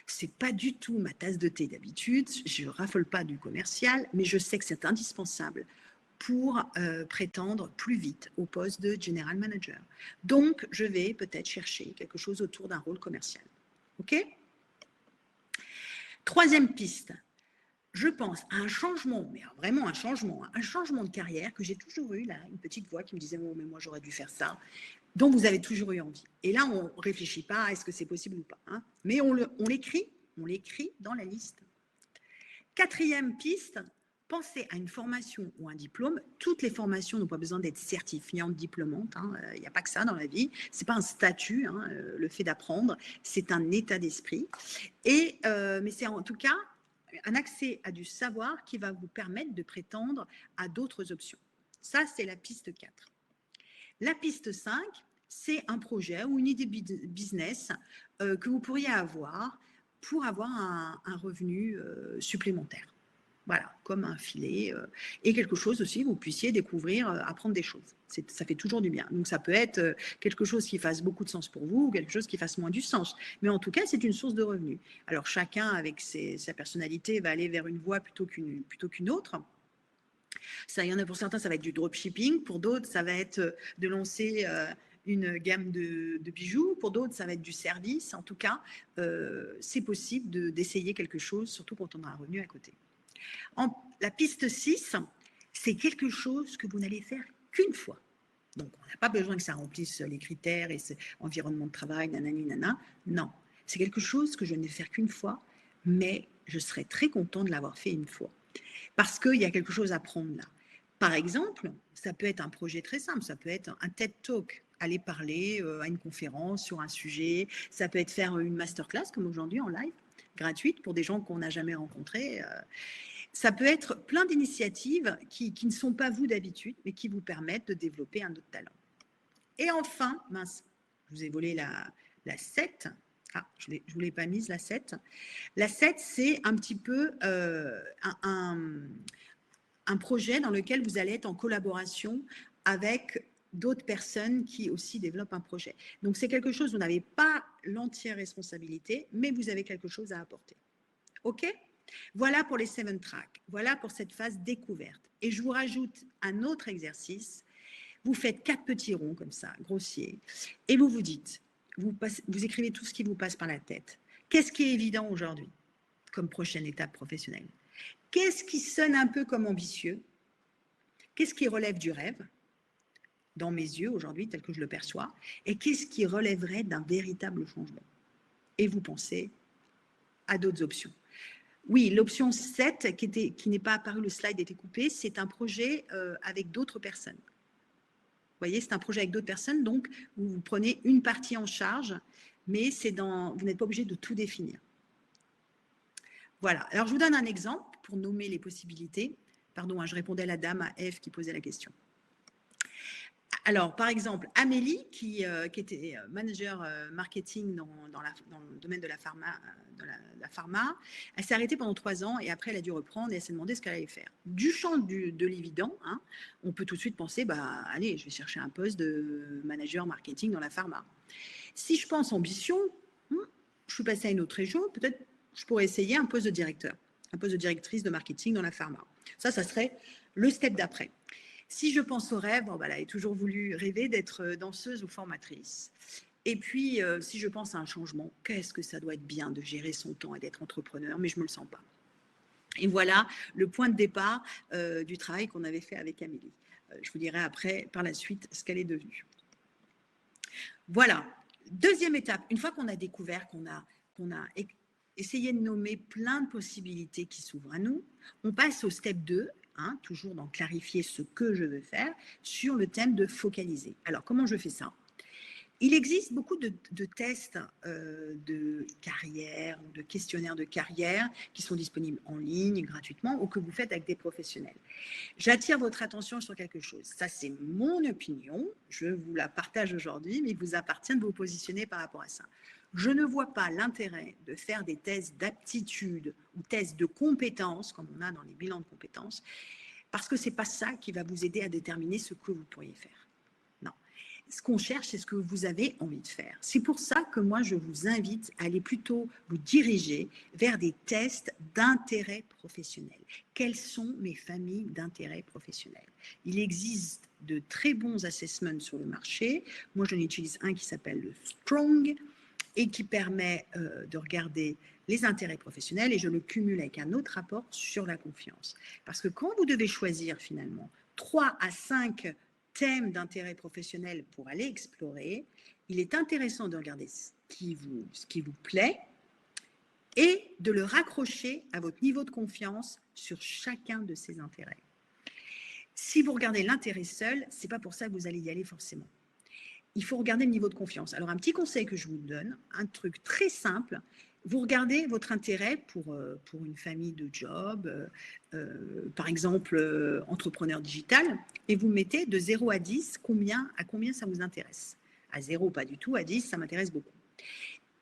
Ce n'est pas du tout ma tasse de thé d'habitude, je ne raffole pas du commercial, mais je sais que c'est indispensable pour prétendre plus vite au poste de general manager. Donc, je vais peut-être chercher quelque chose autour d'un rôle commercial. OK? Troisième piste, je pense à un changement, mais vraiment un changement de carrière que j'ai toujours eu, là, une petite voix qui me disait « Oh, mais moi, j'aurais dû faire ça », dont vous avez toujours eu envie. Et là, on ne réfléchit pas à est-ce que c'est possible ou pas. Hein, mais on l'écrit dans la liste. Quatrième piste, pensez à une formation ou un diplôme. Toutes les formations n'ont pas besoin d'être certifiantes, diplômantes. Il n'y a pas que ça dans la vie. Ce n'est pas un statut, le fait d'apprendre. C'est un état d'esprit. Mais c'est en tout cas un accès à du savoir qui va vous permettre de prétendre à d'autres options. Ça, c'est la piste 4. La piste 5, c'est un projet ou une idée business que vous pourriez avoir pour avoir un revenu supplémentaire. Voilà, comme un filet et quelque chose aussi, vous puissiez découvrir, apprendre des choses. Ça fait toujours du bien. Donc, ça peut être quelque chose qui fasse beaucoup de sens pour vous ou quelque chose qui fasse moins du sens. Mais en tout cas, c'est une source de revenus. Alors, chacun, avec sa personnalité, va aller vers une voie plutôt qu'une autre. Ça, il y en a pour certains, ça va être du dropshipping. Pour d'autres, ça va être de lancer une gamme de bijoux. Pour d'autres, ça va être du service. En tout cas, c'est possible d'essayer quelque chose, surtout quand on a un revenu à côté. La piste 6, c'est quelque chose que vous n'allez faire qu'une fois. Donc, on n'a pas besoin que ça remplisse les critères et environnement de travail, nanani, nana. Non, c'est quelque chose que je ne vais faire qu'une fois, mais je serais très content de l'avoir fait une fois. Parce qu'il y a quelque chose à prendre là. Par exemple, ça peut être un projet très simple, ça peut être un TED Talk, aller parler à une conférence sur un sujet, ça peut être faire une masterclass comme aujourd'hui en live, gratuite pour des gens qu'on n'a jamais rencontrés. Ça peut être plein d'initiatives qui ne sont pas vous d'habitude, mais qui vous permettent de développer un autre talent. Et enfin, mince, je vous ai volé la 7. Ah, je ne vous l'ai pas mise, la 7. La 7, c'est un petit peu un projet dans lequel vous allez être en collaboration avec d'autres personnes qui aussi développent un projet. Donc, c'est quelque chose, vous n'avez pas l'entière responsabilité, mais vous avez quelque chose à apporter. OK ? Voilà pour les 7 tracks. Voilà pour cette phase découverte. Et je vous rajoute un autre exercice. Vous faites 4 petits ronds comme ça, grossiers, et vous vous dites, vous écrivez tout ce qui vous passe par la tête. Qu'est-ce qui est évident aujourd'hui comme prochaine étape professionnelle? Qu'est-ce qui sonne un peu comme ambitieux? Qu'est-ce qui relève du rêve, dans mes yeux aujourd'hui, tel que je le perçois? Et qu'est-ce qui relèverait d'un véritable changement? Et vous pensez à d'autres options. Oui, l'option 7, qui n'est pas apparue, le slide était coupé, c'est un projet avec d'autres personnes. voyez, c'est un projet avec d'autres personnes, donc vous prenez une partie en charge, mais vous n'êtes pas obligé de tout définir. Voilà. Alors, je vous donne un exemple pour nommer les possibilités. Pardon, je répondais à la dame, à Eve, qui posait la question. Alors, par exemple, Amélie, qui était manager marketing dans le domaine de la pharma, elle s'est arrêtée pendant 3 ans et après, elle a dû reprendre et elle s'est demandé ce qu'elle allait faire. Du champ de l'évident, hein, on peut tout de suite penser, allez, je vais chercher un poste de manager marketing dans la pharma. Si je pense ambition, je suis passée à une autre région, peut-être je pourrais essayer un poste de directeur, un poste de directrice de marketing dans la pharma. Ça serait le step d'après. Si je pense au rêve, j'ai toujours voulu rêver d'être danseuse ou formatrice. Et puis, si je pense à un changement, qu'est-ce que ça doit être bien de gérer son temps et d'être entrepreneur, mais je ne me le sens pas. Et voilà le point de départ du travail qu'on avait fait avec Amélie. Je vous dirai après, par la suite, ce qu'elle est devenue. Voilà. Deuxième étape, une fois qu'on a découvert, qu'on a essayé de nommer plein de possibilités qui s'ouvrent à nous, on passe au step 2, toujours dans clarifier ce que je veux faire, sur le thème de focaliser. Alors, comment je fais ça ? Il existe beaucoup de tests de carrière, de questionnaires de carrière qui sont disponibles en ligne gratuitement ou que vous faites avec des professionnels. J'attire votre attention sur quelque chose. Ça, c'est mon opinion. Je vous la partage aujourd'hui, mais il vous appartient de vous positionner par rapport à ça. Je ne vois pas l'intérêt de faire des tests d'aptitude ou tests de compétences, comme on a dans les bilans de compétences, parce que ce n'est pas ça qui va vous aider à déterminer ce que vous pourriez faire. Non. Ce qu'on cherche, c'est ce que vous avez envie de faire. C'est pour ça que moi, je vous invite à aller plutôt vous diriger vers des tests d'intérêt professionnel. Quelles sont mes familles d'intérêt professionnel ? Il existe de très bons assessments sur le marché. Moi, j'en utilise un qui s'appelle le Strong et qui permet de regarder les intérêts professionnels et je le cumule avec un autre rapport sur la confiance. Parce que quand vous devez choisir finalement 3 à 5 thèmes d'intérêt professionnel pour aller explorer, il est intéressant de regarder ce qui vous plaît et de le raccrocher à votre niveau de confiance sur chacun de ces intérêts. Si vous regardez l'intérêt seul, ce n'est pas pour ça que vous allez y aller forcément. Il faut regarder le niveau de confiance. Alors, un petit conseil que je vous donne, un truc très simple, vous regardez votre intérêt pour une famille de job, par exemple, entrepreneur digital, et vous mettez de 0 à 10, à combien ça vous intéresse. À 0, pas du tout, à 10, ça m'intéresse beaucoup.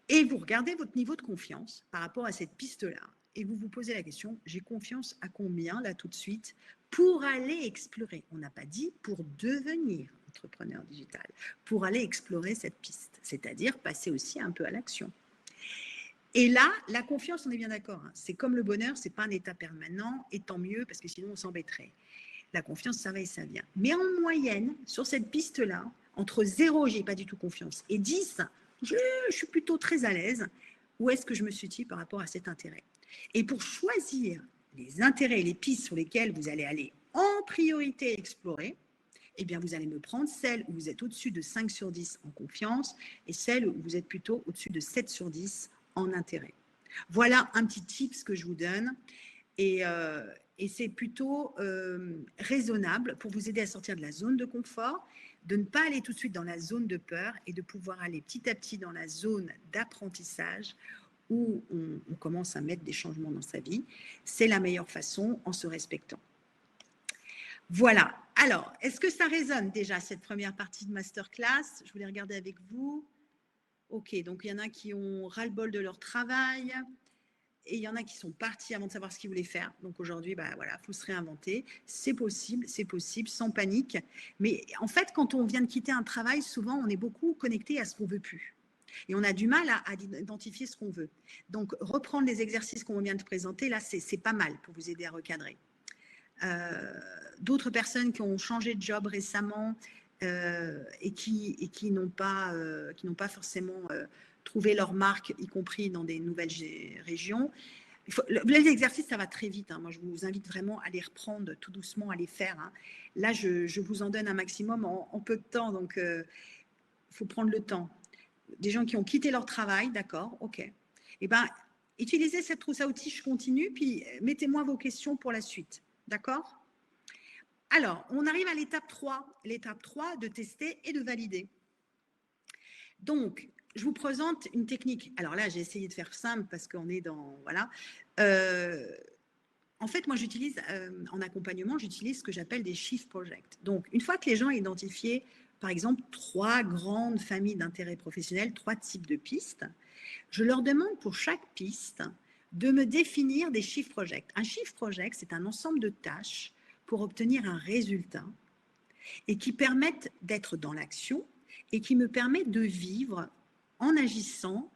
Et vous regardez votre niveau de confiance par rapport à cette piste-là, et vous vous posez la question, j'ai confiance à combien, là, tout de suite, pour aller explorer. On n'a pas dit pour devenir entrepreneur digital, pour aller explorer cette piste, c'est-à-dire passer aussi un peu à l'action. Et là, la confiance, on est bien d'accord, c'est comme le bonheur, ce n'est pas un état permanent, et tant mieux, parce que sinon on s'embêterait. La confiance, ça va et ça vient. Mais en moyenne, sur cette piste-là, entre 0, j'ai pas du tout confiance, et 10, je suis plutôt très à l'aise, où est-ce que je me situe par rapport à cet intérêt. Et pour choisir les intérêts et les pistes sur lesquelles vous allez aller en priorité explorer, eh bien, vous allez me prendre celle où vous êtes au-dessus de 5 sur 10 en confiance et celle où vous êtes plutôt au-dessus de 7 sur 10 en intérêt. Voilà un petit tips que je vous donne et c'est plutôt raisonnable pour vous aider à sortir de la zone de confort, de ne pas aller tout de suite dans la zone de peur et de pouvoir aller petit à petit dans la zone d'apprentissage où on commence à mettre des changements dans sa vie. C'est la meilleure façon en se respectant. Voilà. Alors, est-ce que ça résonne déjà, cette première partie de masterclass? Je voulais regarder avec vous. Ok, donc il y en a qui ont ras-le-bol de leur travail et il y en a qui sont partis avant de savoir ce qu'ils voulaient faire. Donc aujourd'hui, voilà, faut se réinventer. C'est possible, sans panique. Mais en fait, quand on vient de quitter un travail, souvent, on est beaucoup connecté à ce qu'on veut plus. Et on a du mal à identifier ce qu'on veut. Donc, reprendre les exercices qu'on vient de présenter, là, c'est pas mal pour vous aider à recadrer. D'autres personnes qui ont changé de job récemment et qui n'ont pas forcément trouvé leur marque, y compris dans des nouvelles régions. Les exercices, ça va très vite. Moi, je vous invite vraiment à les reprendre tout doucement, à les faire. Là, je vous en donne un maximum en peu de temps, donc il faut prendre le temps. Des gens qui ont quitté leur travail, d'accord, ok. Eh bien, utilisez cette trousse à outils, je continue, puis mettez-moi vos questions pour la suite. D'accord? Alors, on arrive à l'étape 3. L'étape 3 de tester et de valider. Donc, je vous présente une technique. Alors là, j'ai essayé de faire simple parce qu'on est dans... Voilà. En fait, moi, j'utilise, en accompagnement, j'utilise ce que j'appelle des shift projects. Donc, une fois que les gens ont identifié, par exemple, 3 grandes familles d'intérêts professionnels, 3 types de pistes, je leur demande pour chaque piste de me définir des shift projects. Un shift project, c'est un ensemble de tâches pour obtenir un résultat et qui permettent d'être dans l'action et qui me permettent de vivre en agissant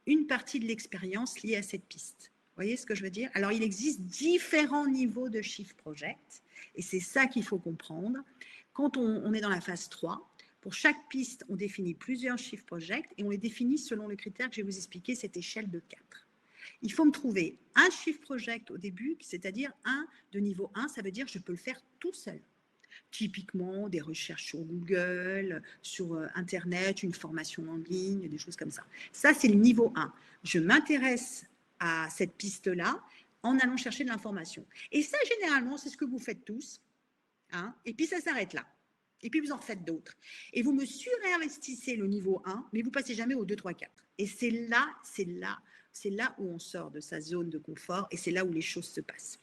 une partie de l'expérience liée à cette piste. Vous voyez ce que je veux dire? Alors, il existe différents niveaux de shift project et c'est ça qu'il faut comprendre. Quand on est dans la phase 3, pour chaque piste, on définit plusieurs shift projects et on les définit selon le critère que je vais vous expliquer, cette échelle de 4. Il faut me trouver un shift project au début, c'est-à-dire un de niveau 1, ça veut dire que je peux le faire tout seul. Typiquement, des recherches sur Google, sur Internet, une formation en ligne, des choses comme ça. Ça, c'est le niveau 1. Je m'intéresse à cette piste-là en allant chercher de l'information. Et ça, généralement, c'est ce que vous faites tous. Hein, et puis, ça s'arrête là. Et puis, vous en refaites d'autres. Et vous me surinvestissez le niveau 1, mais vous ne passez jamais au 2, 3, 4. Et c'est là où on sort de sa zone de confort et c'est là où les choses se passent.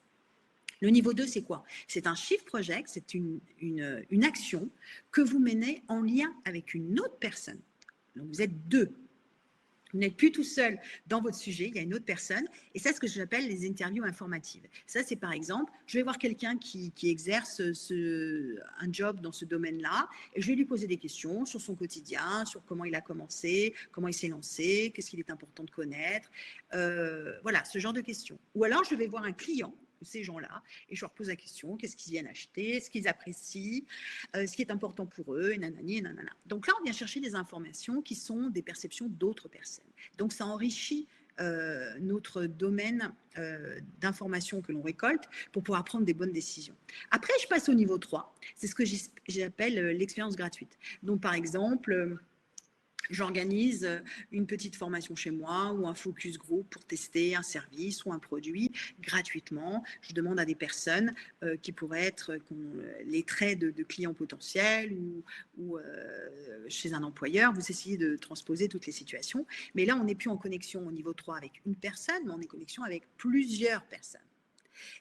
Le niveau 2, c'est quoi? C'est un shift project, c'est une action que vous menez en lien avec une autre personne. Donc, vous êtes 2. Vous n'êtes plus tout seul dans votre sujet, il y a une autre personne. Et ça, c'est ce que j'appelle les interviews informatives. Ça, c'est par exemple, je vais voir quelqu'un qui exerce un job dans ce domaine-là et je vais lui poser des questions sur son quotidien, sur comment il a commencé, comment il s'est lancé, qu'est-ce qu'il est important de connaître. Voilà, ce genre de questions. Ou alors, je vais voir un client de ces gens-là et je leur pose la question, qu'est-ce qu'ils viennent acheter, ce qu'ils apprécient, ce qui est important pour eux, et nanani, et nanana. Donc là, on vient chercher des informations qui sont des perceptions d'autres personnes. Donc ça enrichit notre domaine d'informations que l'on récolte pour pouvoir prendre des bonnes décisions. Après, je passe au niveau 3. C'est ce que j'appelle l'expérience gratuite. Donc par exemple, j'organise une petite formation chez moi ou un focus group pour tester un service ou un produit gratuitement. Je demande à des personnes qui pourraient être les traits de clients potentiels ou chez un employeur. Vous essayez de transposer toutes les situations. Mais là, on n'est plus en connexion au niveau 3 avec une personne, mais on est en connexion avec plusieurs personnes.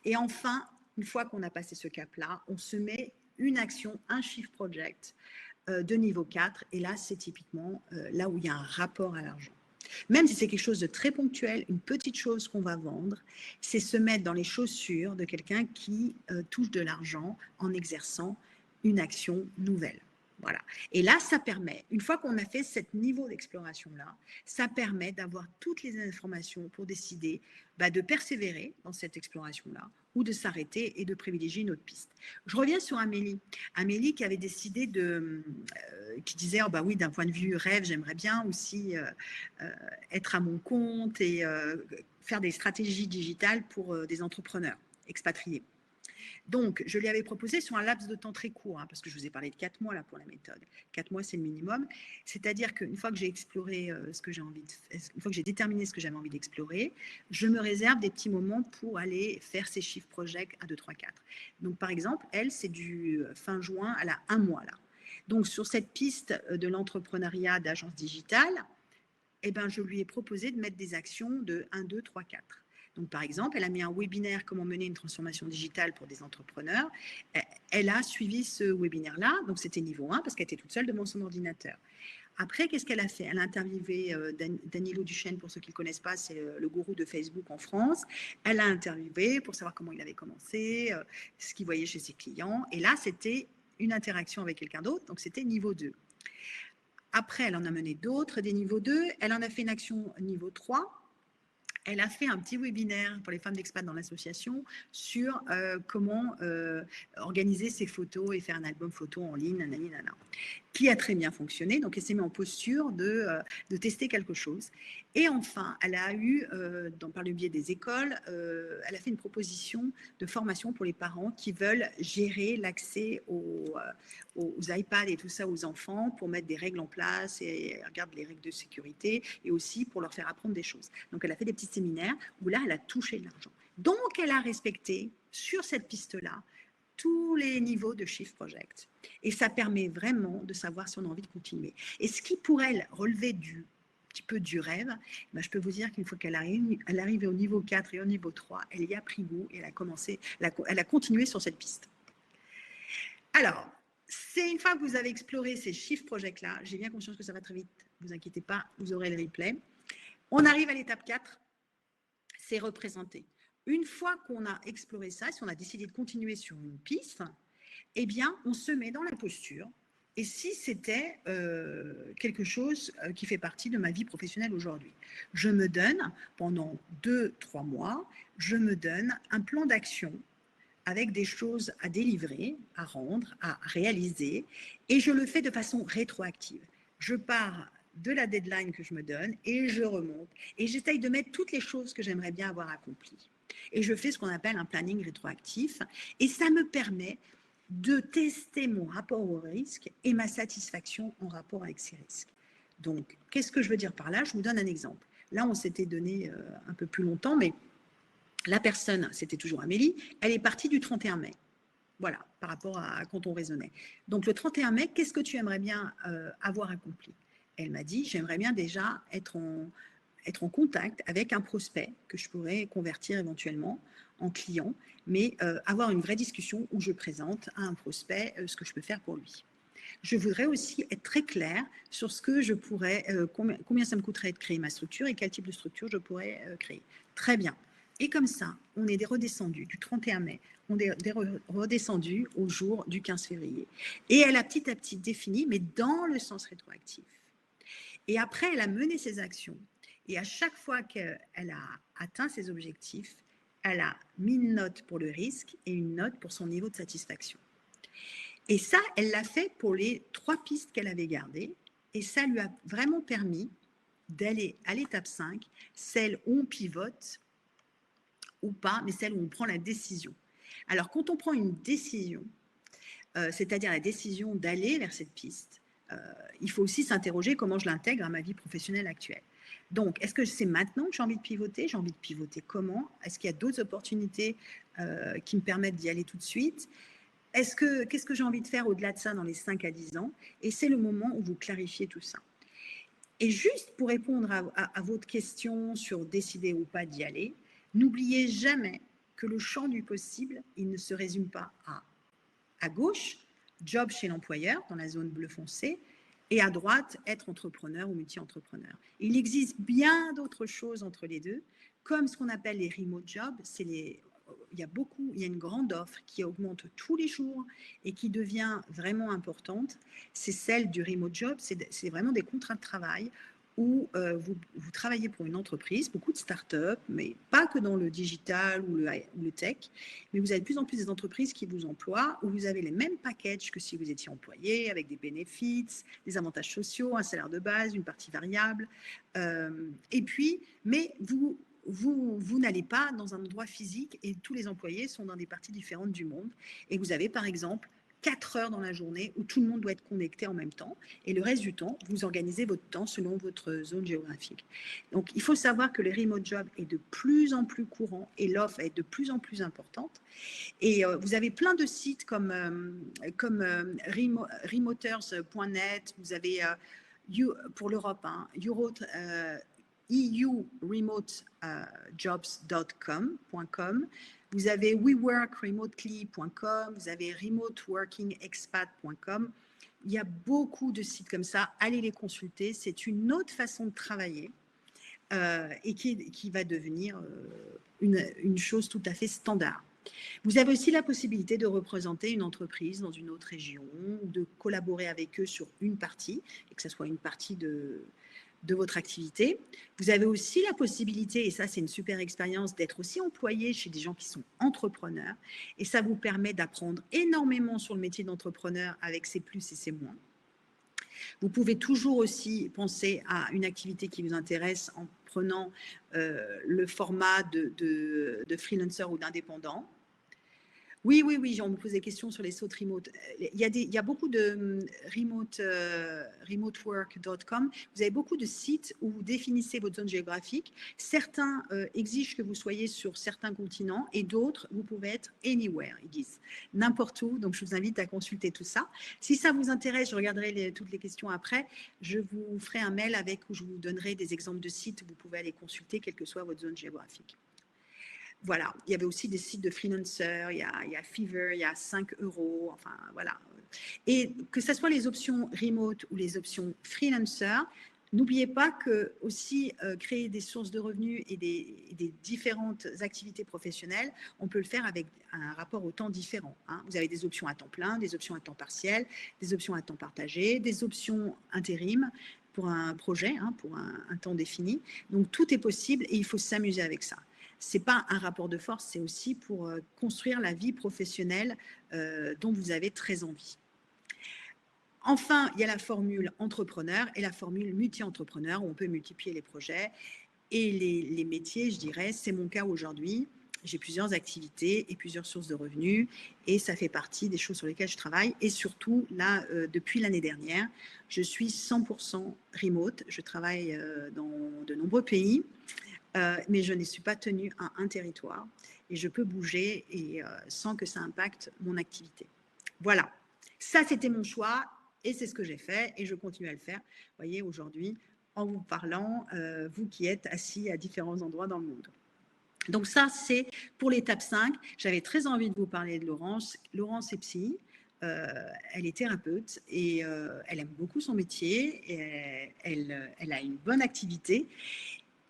Et enfin, une fois qu'on a passé ce cap-là, on se met une action, un shift project de niveau 4. Et là, c'est typiquement là où il y a un rapport à l'argent. Même si c'est quelque chose de très ponctuel, une petite chose qu'on va vendre, c'est se mettre dans les chaussures de quelqu'un qui touche de l'argent en exerçant une action nouvelle. Voilà. Et là, ça permet, une fois qu'on a fait ce niveau d'exploration-là, ça permet d'avoir toutes les informations pour décider de persévérer dans cette exploration-là ou de s'arrêter et de privilégier une autre piste. Je reviens sur Amélie. Amélie qui avait décidé qui disait, oh bah oui, d'un point de vue rêve, j'aimerais bien aussi être à mon compte et faire des stratégies digitales pour des entrepreneurs expatriés. Donc, je lui avais proposé sur un laps de temps très court, parce que je vous ai parlé de 4 mois là pour la méthode. 4 mois, c'est le minimum. C'est-à-dire qu'une fois que j'ai exploré ce que j'ai envie de, une fois que j'ai déterminé ce que j'avais envie d'explorer, je me réserve des petits moments pour aller faire ces chiffres projects à 2, 3, 4. Donc, par exemple, elle, c'est du fin juin, elle a 1 mois là. Donc, sur cette piste de l'entrepreneuriat d'agence digitale, je lui ai proposé de mettre des actions de 1, 2, 3, 4. Donc, par exemple, elle a mis un webinaire « Comment mener une transformation digitale pour des entrepreneurs ». Elle a suivi ce webinaire-là, donc c'était niveau 1 parce qu'elle était toute seule devant son ordinateur. Après, qu'est-ce qu'elle a fait? Elle a interviewé Danilo Duchesne, pour ceux qui ne le connaissent pas, c'est le gourou de Facebook en France. Elle l'a interviewé pour savoir comment il avait commencé, ce qu'il voyait chez ses clients. Et là, c'était une interaction avec quelqu'un d'autre, donc c'était niveau 2. Après, elle en a mené d'autres, des niveaux 2. Elle en a fait une action niveau 3. Elle a fait un petit webinaire pour les femmes d'expat dans l'association sur comment organiser ses photos et faire un album photo en ligne, nanana, qui a très bien fonctionné. Donc, elle s'est mise en posture de tester quelque chose. Et enfin, elle a eu, par le biais des écoles, elle a fait une proposition de formation pour les parents qui veulent gérer l'accès aux iPads et tout ça aux enfants pour mettre des règles en place et regarder les règles de sécurité et aussi pour leur faire apprendre des choses. Donc, elle a fait des petits séminaires où là, elle a touché de l'argent. Donc, elle a respecté sur cette piste-là tous les niveaux de Shift Project. Et ça permet vraiment de savoir si on a envie de continuer. Et ce qui pourrait relever petit peu du rêve, ben je peux vous dire qu'une fois qu'elle elle arrivée au niveau 4 et au niveau 3, elle y a pris goût et elle a continué sur cette piste. Alors, c'est une fois que vous avez exploré ces Shift Project-là, j'ai bien conscience que ça va très vite, ne vous inquiétez pas, vous aurez le replay. On arrive à l'étape 4, c'est représenter. Une fois qu'on a exploré ça, si on a décidé de continuer sur une piste, eh bien, on se met dans la posture. Et si c'était quelque chose qui fait partie de ma vie professionnelle aujourd'hui, je me donne, pendant 2-3 mois, je me donne un plan d'action avec des choses à délivrer, à rendre, à réaliser, et je le fais de façon rétroactive. Je pars de la deadline que je me donne et je remonte, et j'essaye de mettre toutes les choses que j'aimerais bien avoir accomplies. Et je fais ce qu'on appelle un planning rétroactif, et ça me permet de tester mon rapport au risque et ma satisfaction en rapport avec ces risques. Donc, qu'est-ce que je veux dire par là? Je vous donne un exemple. Là, on s'était donné un peu plus longtemps, mais la personne, c'était toujours Amélie, elle est partie du 31 mai. Voilà, par rapport à quand on raisonnait. Donc, le 31 mai, qu'est-ce que tu aimerais bien avoir accompli? Elle m'a dit, j'aimerais bien déjà être en contact avec un prospect que je pourrais convertir éventuellement en client, mais avoir une vraie discussion où je présente à un prospect ce que je peux faire pour lui. Je voudrais aussi être très claire sur ce que je pourrais, combien ça me coûterait de créer ma structure et quel type de structure je pourrais créer. Très bien. Et comme ça, on est redescendu du 31 mai, on est redescendu au jour du 15 février. Et elle a petit à petit défini, mais dans le sens rétroactif. Et après, elle a mené ses actions. Et à chaque fois qu'elle a atteint ses objectifs, elle a mis une note pour le risque et une note pour son niveau de satisfaction. Et ça, elle l'a fait pour les 3 pistes qu'elle avait gardées. Et ça lui a vraiment permis d'aller à l'étape 5, celle où on pivote ou pas, mais celle où on prend la décision. Alors, quand on prend une décision, c'est-à-dire la décision d'aller vers cette piste, il faut aussi s'interroger comment je l'intègre à ma vie professionnelle actuelle. Donc, est-ce que c'est maintenant que j'ai envie de pivoter? J'ai envie de pivoter comment? Est-ce qu'il y a d'autres opportunités qui me permettent d'y aller tout de suite? Qu'est-ce que j'ai envie de faire au-delà de ça dans les 5 à 10 ans? Et c'est le moment où vous clarifiez tout ça. Et juste pour répondre à votre question sur décider ou pas d'y aller, n'oubliez jamais que le champ du possible, il ne se résume pas à gauche, job chez l'employeur dans la zone bleu foncé, et à droite, être entrepreneur ou multi-entrepreneur. Il existe bien d'autres choses entre les deux, comme ce qu'on appelle les remote jobs. Il y a une grande offre qui augmente tous les jours et qui devient vraiment importante. C'est celle du remote job. C'est vraiment des contrats de travail où vous travaillez pour une entreprise, beaucoup de startups, mais pas que dans le digital ou le tech, mais vous avez de plus en plus des entreprises qui vous emploient, où vous avez les mêmes packages que si vous étiez employé, avec des bénéfices, des avantages sociaux, un salaire de base, une partie variable. Et puis, mais vous n'allez pas dans un endroit physique et tous les employés sont dans des parties différentes du monde. Et vous avez par exemple 4 heures dans la journée où tout le monde doit être connecté en même temps et le reste du temps, vous organisez votre temps selon votre zone géographique. Donc, il faut savoir que le remote job est de plus en plus courant et l'offre est de plus en plus importante. Et vous avez plein de sites comme remoters.net, vous avez pour l'Europe, euremotejobs.com. Vous avez weworkremotely.com, vous avez remoteworkingexpat.com. Il y a beaucoup de sites comme ça. Allez les consulter. C'est une autre façon de travailler et qui va devenir une chose tout à fait standard. Vous avez aussi la possibilité de représenter une entreprise dans une autre région, de collaborer avec eux sur une partie, et que ce soit une partie de votre activité. Vous avez aussi la possibilité, et ça c'est une super expérience, d'être aussi employé chez des gens qui sont entrepreneurs. Et ça vous permet d'apprendre énormément sur le métier d'entrepreneur avec ses plus et ses moins. Vous pouvez toujours aussi penser à une activité qui vous intéresse en prenant le format de freelancer ou d'indépendant. Oui, oui, oui, on me pose des questions sur les sautes remote. Il y a beaucoup de remotework.com. Vous avez beaucoup de sites où vous définissez votre zone géographique. Certains exigent que vous soyez sur certains continents et d'autres, vous pouvez être anywhere, ils disent. N'importe où. Donc, je vous invite à consulter tout ça. Si ça vous intéresse, je regarderai toutes les questions après. Je vous ferai un mail où je vous donnerai des exemples de sites où vous pouvez aller consulter, quelle que soit votre zone géographique. Voilà, il y avait aussi des sites de freelancers, il y a Fiverr, il y a 5 euros, enfin voilà. Et que ce soit les options remote ou les options freelancer, n'oubliez pas que aussi créer des sources de revenus et des différentes activités professionnelles, on peut le faire avec un rapport au temps différent. Hein. Vous avez des options à temps plein, des options à temps partiel, des options à temps partagé, des options intérim pour un projet, hein, pour un temps défini. Donc tout est possible et il faut s'amuser avec ça. Ce n'est pas un rapport de force, c'est aussi pour construire la vie professionnelle dont vous avez très envie. Enfin, il y a la formule entrepreneur et la formule multi-entrepreneur où on peut multiplier les projets et les métiers, je dirais, c'est mon cas aujourd'hui. J'ai plusieurs activités et plusieurs sources de revenus et ça fait partie des choses sur lesquelles je travaille. Et surtout, là, depuis l'année dernière, je suis 100% remote. Je travaille dans de nombreux pays. Mais je ne suis pas tenue à un territoire et je peux bouger sans que ça impacte mon activité. Voilà, ça c'était mon choix et c'est ce que j'ai fait et je continue à le faire. Vous voyez, aujourd'hui, en vous parlant, vous qui êtes assis à différents endroits dans le monde. Donc ça, c'est pour l'étape 5. J'avais très envie de vous parler de Laurence. Laurence est psy. Elle est thérapeute et elle aime beaucoup son métier. Et elle a une bonne activité.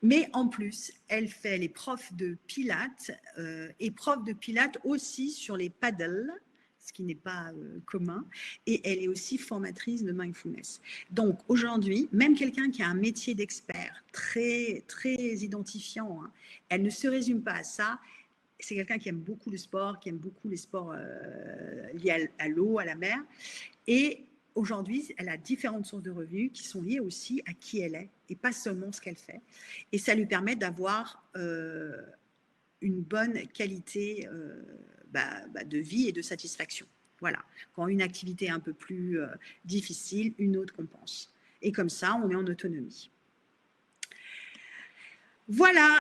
Mais en plus, elle fait les profs de pilates et prof de pilates aussi sur les paddles, ce qui n'est pas commun. Et elle est aussi formatrice de mindfulness. Donc aujourd'hui, même quelqu'un qui a un métier d'expert très, très identifiant, hein, elle ne se résume pas à ça. C'est quelqu'un qui aime beaucoup le sport, qui aime beaucoup les sports liés à l'eau, à la mer. Et aujourd'hui, elle a différentes sources de revenus qui sont liées aussi à qui elle est et pas seulement ce qu'elle fait. Et ça lui permet d'avoir une bonne qualité de vie et de satisfaction. Voilà. Quand une activité est un peu plus difficile, une autre compense. Et comme ça, on est en autonomie. Voilà.